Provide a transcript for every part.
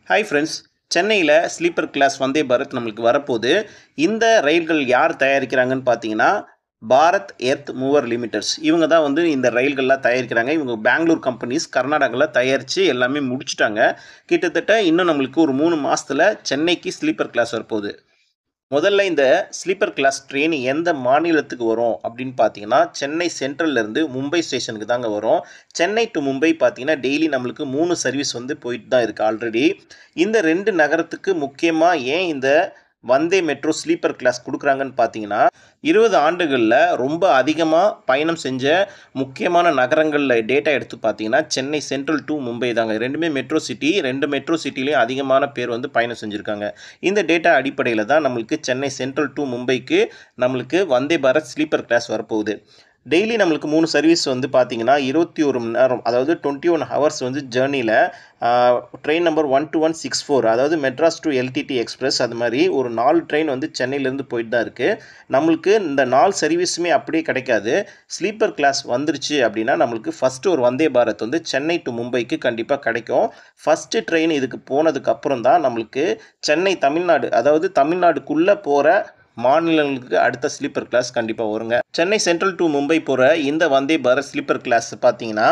Hi friends, சென்னையில் sleeper class Vande Bharat நம்மளுக்கு வரப்போகுது. இந்த ரயில்கள் யார் தயாரிக்கிறாங்கன்னு பார்த்தீங்கன்னா, பாரத் எர்த் மூவர் லிமிடெட்ஸ். இவங்க தான் வந்து இந்த ரயில்கள்லாம் தயாரிக்கிறாங்க. இவங்க பெங்களூர் கம்பெனிஸ் கர்நாடகாவில் தயாரித்து எல்லாமே முடிச்சுட்டாங்க. கிட்டத்தட்ட இன்னும் நம்மளுக்கு ஒரு 3 மாதத்தில் சென்னைக்கு ஸ்லீப்பர் கிளாஸ் வரப்போகுது. முதல்ல இந்த ஸ்லீப்பர் கிளாஸ் ட்ரெயின் எந்த மாநிலத்துக்கு வரும் அப்படின்னு பார்த்தீங்கன்னா, சென்னை சென்ட்ரல்லேருந்து மும்பை ஸ்டேஷனுக்கு தாங்க வரும். சென்னை டு மும்பை பார்த்தீங்கன்னா, டெய்லி நம்மளுக்கு 3 சர்வீஸ் வந்து போயிட்டு தான் இருக்குது ஆல்ரெடி. இந்த 2 நகரத்துக்கு முக்கியமாக ஏன் இந்த வந்தே மெட்ரோ ஸ்லீப்பர் கிளாஸ் கொடுக்குறாங்கன்னு பார்த்தீங்கன்னா, 20 ஆண்டுகளில் ரொம்ப அதிகமாக பயணம் செஞ்ச முக்கியமான நகரங்களில் டேட்டா எடுத்து பார்த்தீங்கன்னா, சென்னை சென்ட்ரல் டு மும்பை தாங்க. ரெண்டுமே மெட்ரோ சிட்டி. 2 மெட்ரோ சிட்டிலையும் அதிகமான பேர் வந்து பயணம் செஞ்சுருக்காங்க. இந்த டேட்டா அடிப்படையில் தான் நம்மளுக்கு சென்னை சென்ட்ரல் டு மும்பைக்கு நம்மளுக்கு வந்தே பாரத் ஸ்லீப்பர் கிளாஸ் வரப்போகுது. டெய்லி நம்மளுக்கு 3 சர்வீஸ் வந்து பார்த்தீங்கன்னா 21 மணி நேரம், அதாவது 21 ஹவர்ஸ் வந்து ஜேர்னியில் ட்ரெயின் நம்பர் 12164, அதாவது மெட்ராஸ் டு எல்டிடி எக்ஸ்பிரஸ், அது மாதிரி ஒரு 4 ட்ரெயின் வந்து சென்னையிலேருந்து போயிட்டு தான் இருக்குது. நம்மளுக்கு இந்த 4 சர்வீஸுமே அப்படியே கிடைக்காது. ஸ்லீப்பர் கிளாஸ் வந்துருச்சு அப்படின்னா நம்மளுக்கு ஃபஸ்ட்டு ஒரு வந்தே பாரத் வந்து சென்னை டு மும்பைக்கு கண்டிப்பாக கிடைக்கும். ஃபஸ்ட்டு ட்ரெயின் இதுக்கு போனதுக்கப்புறம் தான் நம்மளுக்கு சென்னை தமிழ்நாடு, அதாவது தமிழ்நாடுக்குள்ளே போகிற மாநிலங்களுக்கு அடுத்த ஸ்லீப்பர் கிளாஸ் கண்டிப்பாக வருங்க. சென்னை சென்ட்ரல் டு மும்பை போகிற இந்த வந்தே பாரத் ஸ்லீப்பர் கிளாஸ் பார்த்தீங்கன்னா,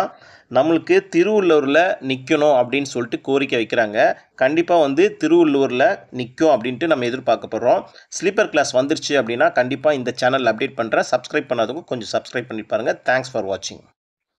நம்மளுக்கு திருவள்ளூரில் நிற்கணும் அப்படின்னு சொல்லிட்டு கோரிக்கை வைக்கிறாங்க. கண்டிப்பாக வந்து திருவள்ளூரில் நிற்கும் அப்படின்ட்டு நம்ம எதிர்பார்க்கப்படுறோம். ஸ்லீப்பர் கிளாஸ் வந்துருச்சு அப்படின்னா கண்டிப்பாக இந்த சேனல் அப்டேட் பண்ணுறேன். சப்ஸ்கிரைப் பண்ணாதவங்க கொஞ்சம் சப்ஸ்கிரைப் பண்ணி பாருங்கள். தேங்க்ஸ் ஃபார் வாட்சிங்.